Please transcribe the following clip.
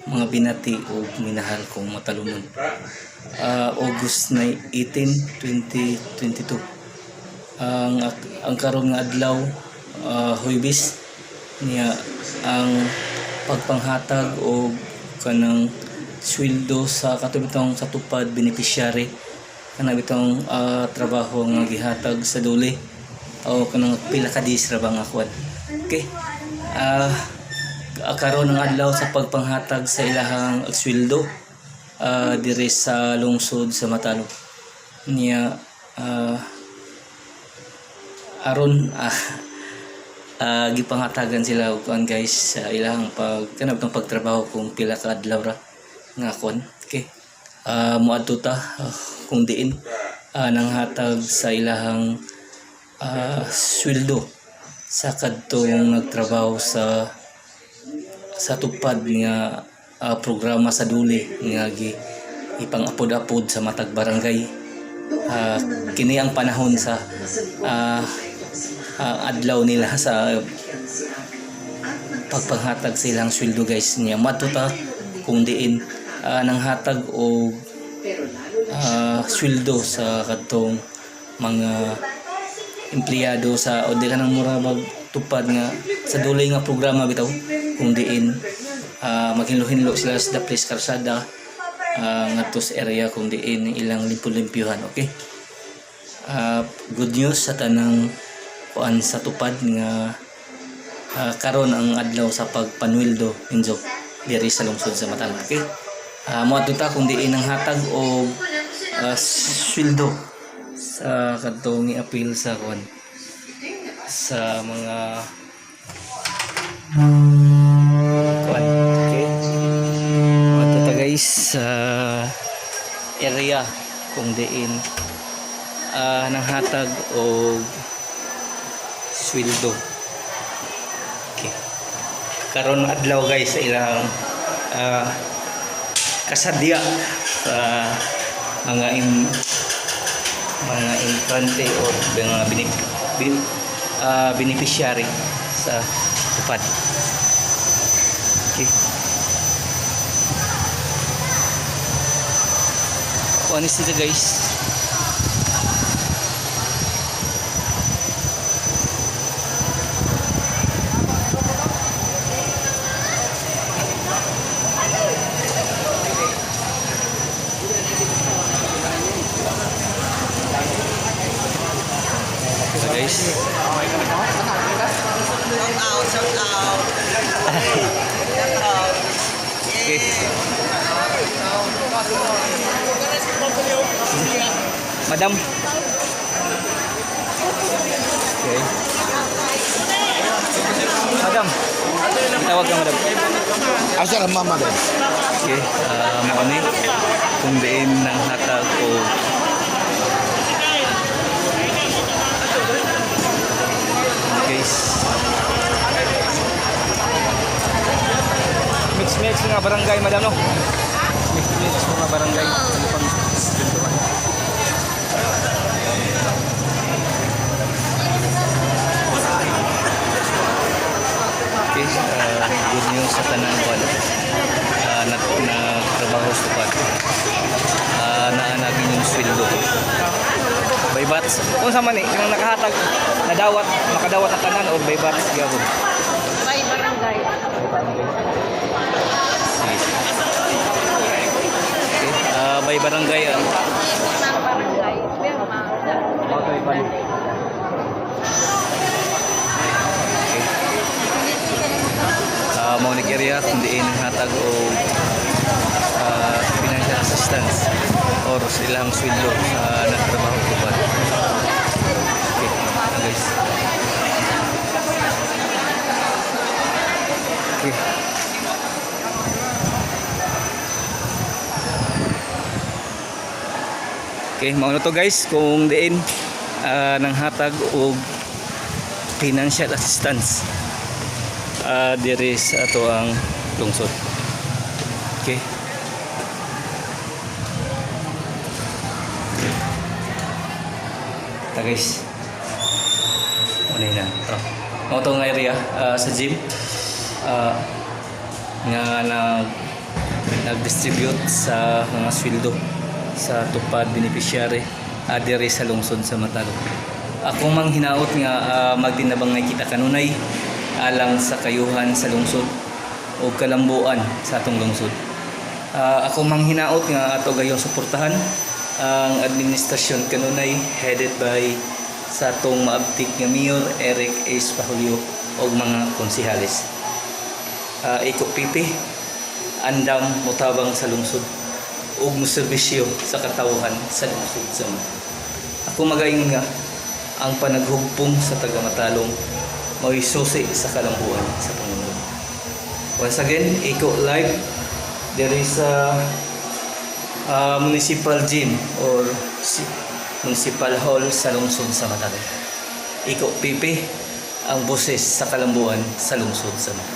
mga binati o minahal kong matalunon. August 18, 2022. Ang karon nga adlaw, Huwebes niya ang pagpanghatag o kanang sweldo sa katubitong sa tupad beneficiary kanang bitong trabaho nga gihatag sa duli o kanang pila ka days ra ba nga kwan. Okay. Karon ng adlaw sa pagpanghatag sa ilahang sweldo diri sa lungsod sa Matano niya aron gipanghatagan sila og kuan guys sa ilahang kanang pagtrabaho kung pila ka adlaw ra nga kuan. Okay. Moadto ta kung diin nanghatag sa ilahang sweldo sa kadtong nagtrabaho sa tupad nga programa sa duli nga ipang-apod-apod sa matag barangay. Kini ang panahon sa adlaw nila sa pagpanghatag silang sweldo guys niya. Matuta kung diin nanghatag o sweldo sa kadtong mga empleyado sa o di ka nang mura magtupad nga sa duli nga programa bitaw kung diin maghinlo-hinlo sila sa Daplis Karsada ngadto sa area kung diin ilang limpo-limpyuhan. Okay. Good news sa tanang kuan sa tupad nga karon ang adlaw sa pagpanweldo injo diri sa lungsod sa Matano. Okay. Moadto ta kung diin ang hatag o sweldo sa kadtong i-appeal sa kuan sa mga kuan. Okay. Moadto ta guys sa area kung diin nanghatag o sweldo. Okay. Karon adlaw guys sa ilang kasadya sa mga infante o mga beneficiary sa tupad. Okay. Kuan sila guys. So guys, shout out. Okay. Madam. Okay. Madam. Tawag ka madam. Asa ka mama guys? Okay. Mo ni kung diin nang hatag o guys. Mix nga barangay madam no. Mix mga barangay. Ano pang okay, good news sa tanang kuan na trabaho sa tupad naanagin yung sweldo by bats kung sa man yung nakahatag makadawat ang tanan o by bats gyapon May barangay. okay, by barangay Nang barangay. Pero Maunig area kung diin hatag o financial assistance or silang sweldo sa nagtrabaho tupad. Okay, guys. Okay. Okay, mauno to guys kung diin nang hatag o financial assistance diri sa ato ang lungsod. Okay. Guys. Ano na? Mo to nga area sa gym nga nag-distribute sa mga sweldo sa tupad beneficiary diri sa lungsod sa Matalo. Ako mang hinaot nga magdinabangay kita kanunay alang sa kayuhan sa lungsod o kalambuan sa atong lungsod. Ako mang hinaot nga ato gayong suportahan ang administrasyon kanunay headed by sa atong maabtik nga Mayor Eric Ace Pahulio o mga konsihales. Iko pipi andam mutabang sa lungsod ug moserbisyo sa katawhan sa lungsod sa Matalo. Ako magayon nga ang panaghugpong sa taga Matalong mao'y susi sa kalambuan sa Panginoon. Once again, iko live there is a municipal gym or municipal hall sa lungsod sa Matalo. Iko pipi ang boses sa kalambuan sa lungsod sa Matalo.